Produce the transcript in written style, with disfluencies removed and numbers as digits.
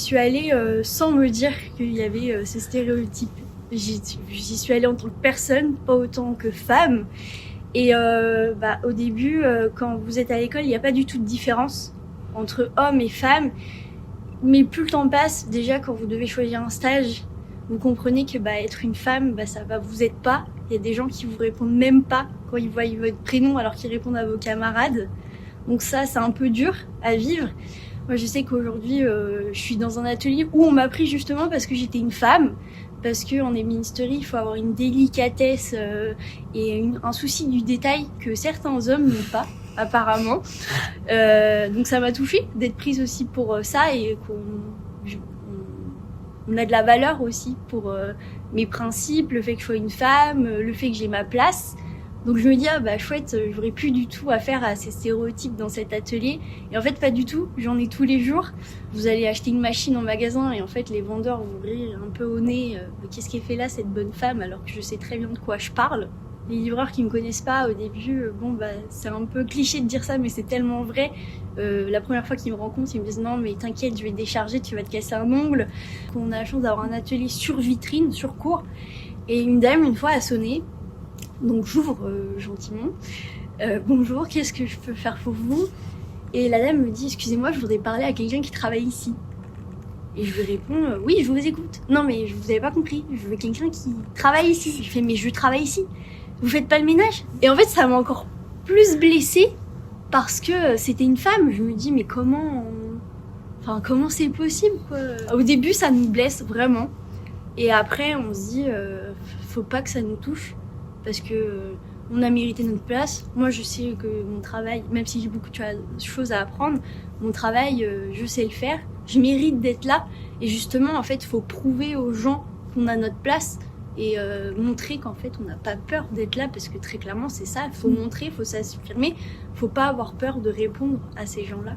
suis allée sans me dire qu'il y avait ce stéréotype. J'y suis allée en tant que personne, pas autant que femme. Et au début, quand vous êtes à l'école, il n'y a pas du tout de différence entre hommes et femmes. Mais plus le temps passe, déjà quand vous devez choisir un stage, vous comprenez que être une femme, ça va vous aide pas. Il y a des gens qui vous répondent même pas quand ils voient votre prénom alors qu'ils répondent à vos camarades. Donc ça, c'est un peu dur à vivre. Moi, je sais qu'aujourd'hui, je suis dans un atelier où on m'a pris justement parce que j'étais une femme. Parce qu'en ébénisterie, il faut avoir une délicatesse et un souci du détail que certains hommes n'ont pas, apparemment. Donc ça m'a touchée d'être prise aussi pour ça et qu'on a de la valeur aussi pour mes principes, le fait que je sois une femme, le fait que j'ai ma place. Donc je me dis, chouette, j'aurais plus du tout affaire à ces stéréotypes dans cet atelier. Et en fait, pas du tout, j'en ai tous les jours. Vous allez acheter une machine en magasin et en fait, les vendeurs vont rire un peu au nez. Qu'est-ce qu'elle fait là, cette bonne femme, alors que je sais très bien de quoi je parle. Les livreurs qui me connaissent pas au début, c'est un peu cliché de dire ça, mais c'est tellement vrai. La première fois qu'ils me rencontrent, ils me disent non mais t'inquiète, je vais te décharger, tu vas te casser un ongle. On a la chance d'avoir un atelier sur vitrine, sur cours. Et une dame, une fois, a sonné. Donc j'ouvre gentiment. Bonjour, qu'est-ce que je peux faire pour vous? Et la dame me dit, excusez-moi, je voudrais parler à quelqu'un qui travaille ici. Et je lui réponds, oui, je vous écoute. Non mais vous avez pas compris, je veux quelqu'un qui travaille ici. Je fais, mais je travaille ici. Vous faites pas le ménage? Et en fait, ça m'a encore plus blessée parce que c'était une femme. Je me dis, mais comment c'est possible, quoi? Au début, ça nous blesse vraiment. Et après, on se dit, faut pas que ça nous touche. Parce que on a mérité notre place. Moi, je sais que mon travail, même si j'ai beaucoup de choses à apprendre, mon travail, je sais le faire. Je mérite d'être là. Et justement, en fait, il faut prouver aux gens qu'on a notre place et montrer qu'en fait, on n'a pas peur d'être là. Parce que très clairement, c'est ça. Il faut montrer, il faut s'affirmer. Il ne faut pas avoir peur de répondre à ces gens-là.